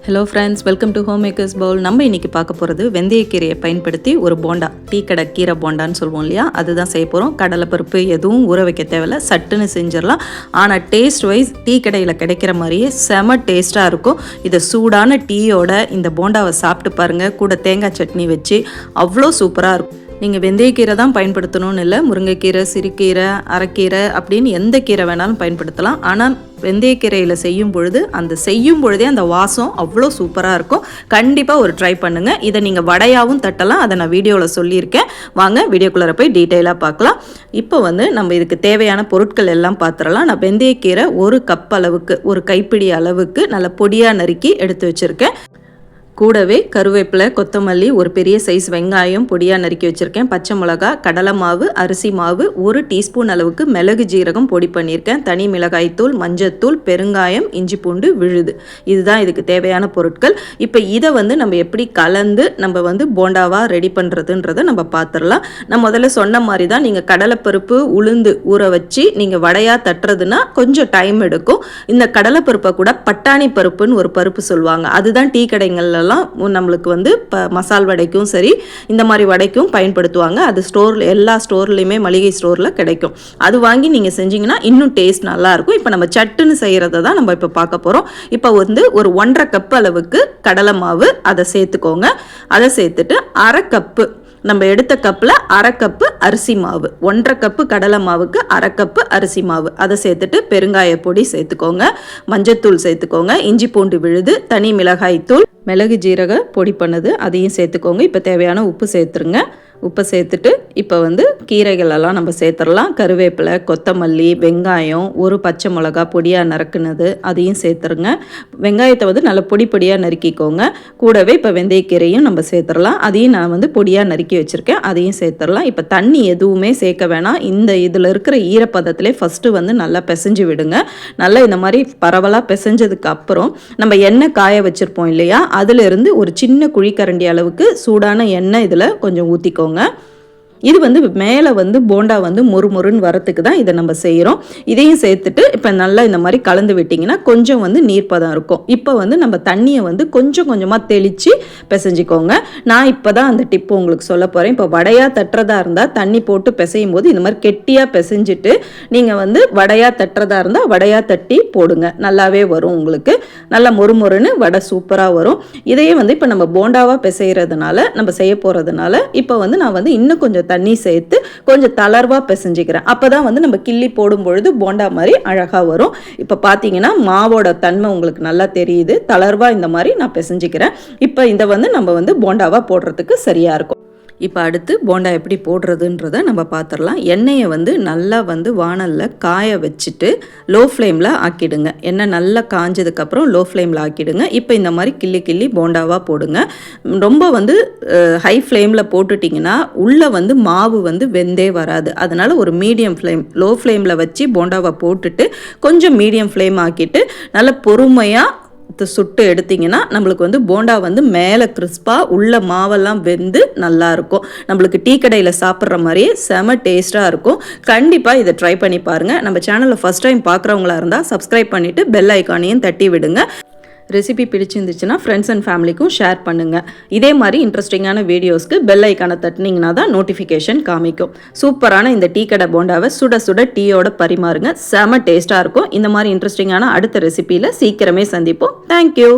Hello friends, welcome to home makers Pavul. நம்ம இன்றைக்கி பார்க்க போகிறது வெந்தயக்கீரையை பயன்படுத்தி ஒரு போண்டா, டீ கடை கீரை போண்டான்னு சொல்லுவோம் இல்லையா, அதுதான் செய்ய போகிறோம். கடலைப்பருப்பு எதுவும் ஊற வைக்க தேவையில்ல, சட்டுன்னு செஞ்சிடலாம். ஆனால் டேஸ்ட் வைஸ் டீ கடையில் கிடைக்கிற மாதிரியே செம டேஸ்ட்டாக இருக்கும். இதை சூடான டீயோட இந்த போண்டாவை சாப்பிட்டு பாருங்கள், கூட தேங்காய் சட்னி வச்சு அவ்வளோ சூப்பராக இருக்கும். நீங்கள் வெந்தயக்கீரை தான் பயன்படுத்தணும்னு இல்லை, முருங்கைக்கீரை, சிறுகீரை, அரைக்கீரை அப்படின்னு எந்த கீரை வேணாலும் பயன்படுத்தலாம். ஆனால் வெந்தயக்கீரையில் செய்யும் பொழுதே அந்த வாசம் அவ்வளோ சூப்பராக இருக்கும். கண்டிப்பாக ஒரு ட்ரை பண்ணுங்கள். இதை நீங்கள் வடையாகவும் தட்டலாம், அதை நான் வீடியோவில் சொல்லியிருக்கேன். வாங்க வீடியோக்குள்ளே போய் டீட்டெயிலாக பார்க்கலாம். இப்போ நம்ம இதுக்கு தேவையான பொருட்கள் எல்லாம் பார்த்துடலாம். நான் வெந்தயக்கீரை ஒரு கப் அளவுக்கு, ஒரு கைப்பிடி அளவுக்கு நல்ல பொடியாக நறுக்கி எடுத்து வச்சுருக்கேன். கூடவே கருவேப்பிலை, கொத்தமல்லி, ஒரு பெரிய சைஸ் வெங்காயம் பொடியாக நறுக்கி வச்சுருக்கேன். பச்சை மிளகா, கடலை மாவு, அரிசி மாவு, 1 டீஸ்பூன் அளவுக்கு மிளகு ஜீரகம் பொடி பண்ணியிருக்கேன். தனி மிளகாய்த்தூள், மஞ்சத்தூள், பெருங்காயம், இஞ்சி பூண்டு விழுது. இதுதான் இதுக்கு தேவையான பொருட்கள். இப்போ இதை நம்ம எப்படி கலந்து நம்ம போண்டாவாக ரெடி பண்ணுறதுன்றதை நம்ம பார்த்துடலாம். நான் முதல்ல சொன்ன மாதிரி தான், நீங்கள் கடலைப்பருப்பு, உளுந்து ஊற வச்சு நீங்கள் வடையாக தட்டுறதுன்னா கொஞ்சம் டைம் எடுக்கும். இந்த கடலைப்பருப்பை கூட பட்டாணி பருப்புன்னு ஒரு பருப்பு சொல்லுவாங்க. அதுதான் டீ கடைகள் நம்மளுக்கு மசால் வடைக்கும் சரி, இந்த மாதிரி வடைக்கும் பயன்படுத்துவாங்க. அது எல்லா ஸ்டோர்லையுமே, மளிகை ஸ்டோரில் கிடைக்கும். அது வாங்கி நீங்கள் செஞ்சீங்கன்னா இன்னும் டேஸ்ட் நல்லாயிருக்கும். இப்போ நம்ம சட்டுன்னு செய்கிறத தான் நம்ம இப்போ பார்க்க போகிறோம். இப்போ ஒரு 1.5 கப் அளவுக்கு கடலை மாவு அதை சேர்த்துக்கோங்க. அதை சேர்த்துட்டு 1/2 கப்பு, நம்ம எடுத்த கப்பில் 1/2 கப்பு அரிசி மாவு, 1.5 கப்பு கடலை மாவுக்கு 1/2 கப்பு அரிசி மாவு, அதை சேர்த்துட்டு பெருங்காய பொடி சேர்த்துக்கோங்க, மஞ்சத்தூள் சேர்த்துக்கோங்க, இஞ்சி பூண்டு விழுது, தனி மிளகாய் தூள், மிளகு ஜீரக பொடி பண்ணது அதையும் சேர்த்துக்கோங்க. இப்போ தேவையான உப்பு சேர்த்துருங்க. உப்பை சேர்த்துட்டு இப்போ கீரைகளெல்லாம் நம்ம சேர்த்துடலாம். கருவேப்பிலை, கொத்தமல்லி, வெங்காயம், ஒரு பச்சை மிளகா பொடியாக நறுக்குனது அதையும் சேர்த்துருங்க. வெங்காயத்தை நல்ல பொடியாக நறுக்கிக்கோங்க. கூடவே இப்போ வெந்தயக்கீரையும் நம்ம சேர்த்துடலாம். அதையும் நான் பொடியாக நறுக்கி வச்சுருக்கேன், அதையும் சேர்த்துடலாம். இப்போ தண்ணி எதுவுமே சேர்க்க வேணாம். இதில் இருக்கிற ஈரப்பதத்திலே ஃபஸ்ட்டு நல்லா பிசைஞ்சு விடுங்க. நல்லா இந்த மாதிரி பரவலாக பிசைஞ்சதுக்கு அப்புறம் நம்ம எண்ணெய் காய வச்சுருப்போம் இல்லையா, அதிலிருந்து ஒரு சின்ன குழிக்கரண்டி அளவுக்கு சூடான எண்ணெய் இதில் கொஞ்சம் ஊற்றிக்கோங்க. இது மேலே போண்டா மொறுமொறுன்னு வரத்துக்கு தான் இதை நம்ம செய்கிறோம். இதையும் சேர்த்துட்டு இப்போ நல்லா இந்த மாதிரி கலந்து விட்டிங்கன்னா கொஞ்சம் நீர்ப்பதம் இருக்கும். இப்போ நம்ம தண்ணியை கொஞ்சம் கொஞ்சமாக தெளித்து பிசைஞ்சிக்கோங்க. நான் இப்போ தான் அந்த டிப்பு உங்களுக்கு சொல்ல போகிறேன். இப்போ வடையாக தட்டுறதா இருந்தால் தண்ணி போட்டு பிசையும் போது இந்த மாதிரி கெட்டியாக பிசைஞ்சிட்டு நீங்கள் வடையாக தட்டுறதா இருந்தால் வடையாக தட்டி போடுங்க. நல்லாவே வரும், உங்களுக்கு நல்லா மொறுமொறுன்னு வடை சூப்பராக வரும். இதையே இப்போ நம்ம போண்டாவாக பிசைகிறதுனால, நம்ம செய்ய போகிறதுனால இப்போ நான் இன்னும் கொஞ்சம் தண்ணி சேர்த்து கொஞ்சம் தளர்வாக பிசைஞ்சிக்கிறேன். அப்போ தான் நம்ம கிள்ளி போடும் பொழுது போண்டா மாதிரி அழகாக வரும். இப்போ பார்த்தீங்கன்னா மாவோட தன்மை உங்களுக்கு நல்லா தெரியுது. தளர்வாக இந்த மாதிரி நான் பிசைஞ்சிக்கிறேன். இப்போ இதை நம்ம போண்டாவாக போடுறதுக்கு சரியாக இருக்கும். இப்போ அடுத்து போண்டா எப்படி போடுறதுன்றதை நம்ம பார்த்துடலாம். எண்ணெயை நல்லா வானலில் காய வச்சுட்டு லோ ஃப்ளேமில் ஆக்கிடுங்க. எண்ணெய் நல்லா காஞ்சதுக்கப்புறம் லோ ஃப்ளேமில் ஆக்கிடுங்க. இப்போ இந்த மாதிரி கிள்ளி கிள்ளி போண்டாவாக போடுங்க. ரொம்ப ஹை ஃப்ளேமில் போட்டுட்டிங்கன்னா உள்ளே மாவு வெந்தே வராது. அதனால் ஒரு மீடியம் ஃப்ளேம், லோ ஃப்ளேமில் வச்சு போண்டாவை போட்டுட்டு கொஞ்சம் மீடியம் ஃப்ளேம் ஆக்கிட்டு நல்லா பொறுமையாக சுட்டு எடுத்திங்கன்னா நம்மளுக்கு போண்டா மேலே கிறிஸ்பாக, உள்ள மாவெல்லாம் வெந்து நல்லாயிருக்கும். நம்மளுக்கு டீ கடையில் சாப்பிட்ற மாதிரியே செம டேஸ்ட்டாக இருக்கும். கண்டிப்பாக இதை ட்ரை பண்ணி பாருங்கள். நம்ம சேனலில் ஃபஸ்ட் டைம் பார்க்குறவங்களா இருந்தால் சப்ஸ்கிரைப் பண்ணிவிட்டு பெல் ஐக்கானையும் தட்டி விடுங்க. ரெசிபி பிடிச்சிருந்துச்சுன்னா ஃப்ரெண்ட்ஸ் அண்ட் ஃபேமிலிக்கும் ஷேர் பண்ணுங்கள். இதே மாதிரி இன்ட்ரெஸ்டிங்கான வீடியோஸ்க்கு பெல் ஐக்கானை தட்டினீங்கன்னா தான் நோட்டிஃபிகேஷன் காமிக்கும். சூப்பரான இந்த டீ கடை போண்டாவை சுட சுட டீயோட பரிமாறுங்க. செம டேஸ்ட்டாக இருக்கும். இந்த மாதிரி இன்ட்ரெஸ்டிங்கான அடுத்த ரெசிபியில் சீக்கிரமே சந்திப்போம். தேங்க்யூ.